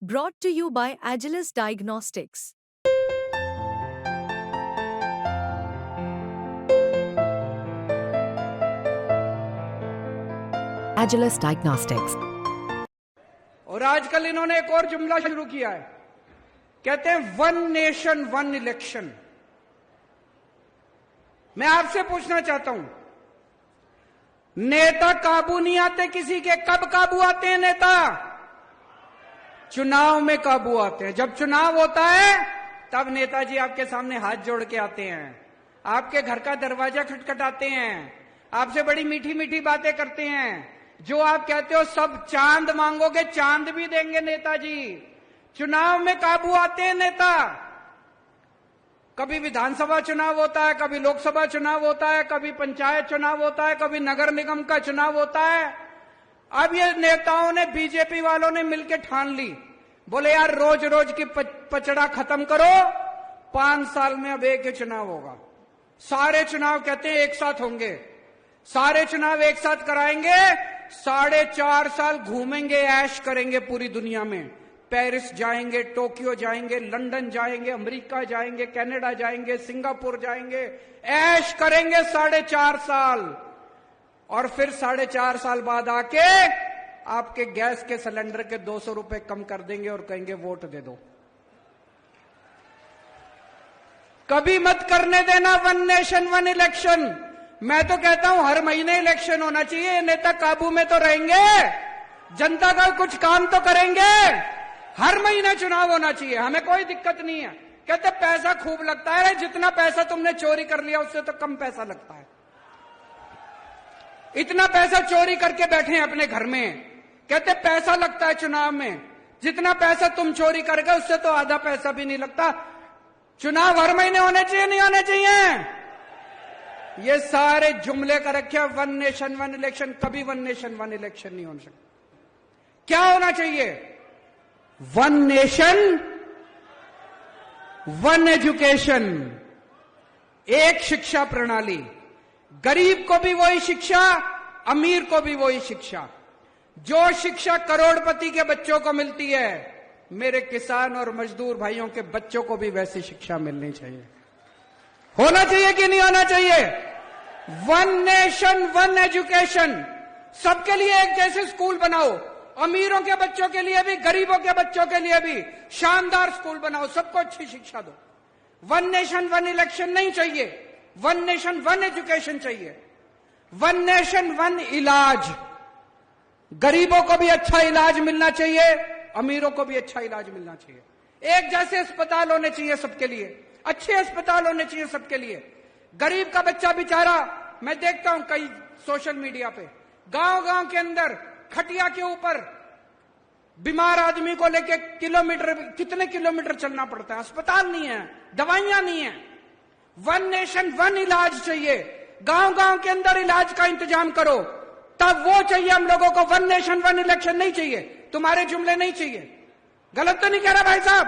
Brought to you by Agilus Diagnostics. Agilus Diagnostics. और आजकल इन्होंने एक और जुमला शुरू किया है, कहते हैं वन नेशन वन इलेक्शन। मैं आपसे पूछना चाहता हूं, नेता काबू नहीं आते किसी के, कब काबू आते हैं नेता? चुनाव में काबू आते हैं। जब चुनाव होता है तब नेताजी आपके सामने हाथ जोड़ के आते हैं, आपके घर का दरवाजा खटखटाते हैं, आपसे बड़ी मीठी मीठी बातें करते हैं। जो आप कहते हो सब चांद मांगोगे, चांद भी देंगे नेताजी। चुनाव में काबू आते हैं नेता। कभी विधानसभा चुनाव होता है, कभी लोकसभा चुनाव होता है, कभी पंचायत चुनाव होता है, कभी नगर निगम का चुनाव होता है। अब ये नेताओं ने, बीजेपी वालों ने मिलकर ठान ली, बोले यार रोज रोज की पचड़ा खत्म करो, 5 साल में अब एक ही चुनाव होगा। सारे चुनाव कहते हैं एक साथ होंगे, सारे चुनाव एक साथ कराएंगे, 4.5 साल घूमेंगे, ऐश करेंगे पूरी दुनिया में। पेरिस जाएंगे, टोक्यो जाएंगे, लंदन जाएंगे, अमेरिका जाएंगे, कनाडा जाएंगे, सिंगापुर जाएंगे, ऐश करेंगे 4.5 साल। और फिर 4.5 साल बाद आके आपके गैस के सिलेंडर के 200 रुपए कम कर देंगे और कहेंगे वोट दे दो। कभी मत करने देना वन नेशन वन इलेक्शन। मैं तो कहता हूं हर महीने इलेक्शन होना चाहिए। नेता काबू में तो रहेंगे, जनता का कुछ काम तो करेंगे। हर महीने चुनाव होना चाहिए, हमें कोई दिक्कत नहीं है। कहते पैसा खूब लगता है, जितना पैसा तुमने चोरी कर लिया उससे तो कम पैसा लगता है। इतना पैसा चोरी करके बैठे हैं अपने घर में, कहते पैसा लगता है चुनाव में। जितना पैसा तुम चोरी कर गए उससे तो आधा पैसा भी नहीं लगता। चुनाव हर महीने होने चाहिए, नहीं होने चाहिए? ये सारे जुमले कर रखे वन नेशन वन इलेक्शन। कभी वन नेशन वन इलेक्शन नहीं हो सकता। क्या होना चाहिए? वन नेशन वन एजुकेशन, एक शिक्षा प्रणाली। गरीब को भी वही शिक्षा, अमीर को भी वही शिक्षा। जो शिक्षा करोड़पति के बच्चों को मिलती है, मेरे किसान और मजदूर भाइयों के बच्चों को भी वैसी शिक्षा मिलनी चाहिए। होना चाहिए कि नहीं होना चाहिए? One nation one education. सबके लिए एक जैसे स्कूल बनाओ, अमीरों के बच्चों के लिए भी, गरीबों के बच्चों के लिए भी शानदार स्कूल बनाओ, सबको अच्छी शिक्षा दो। वन नेशन वन इलेक्शन नहीं चाहिए, वन नेशन वन एजुकेशन चाहिए। वन नेशन वन इलाज। गरीबों को भी अच्छा इलाज मिलना चाहिए, अमीरों को भी अच्छा इलाज मिलना चाहिए। एक जैसे अस्पताल होने चाहिए सबके लिए, अच्छे अस्पताल होने चाहिए सबके लिए। गरीब का बच्चा बेचारा, मैं देखता हूं कई सोशल मीडिया पे, गांव गांव के अंदर खटिया के ऊपर बीमार आदमी को लेके कितने किलोमीटर चलना पड़ता है। अस्पताल नहीं है, दवाइयां नहीं है। वन नेशन वन इलाज चाहिए। गांव गांव के अंदर इलाज का इंतजाम करो, तब वो चाहिए हम लोगों को। वन नेशन वन इलेक्शन नहीं चाहिए, तुम्हारे जुमले नहीं चाहिए। गलत तो नहीं कह रहा भाई साहब?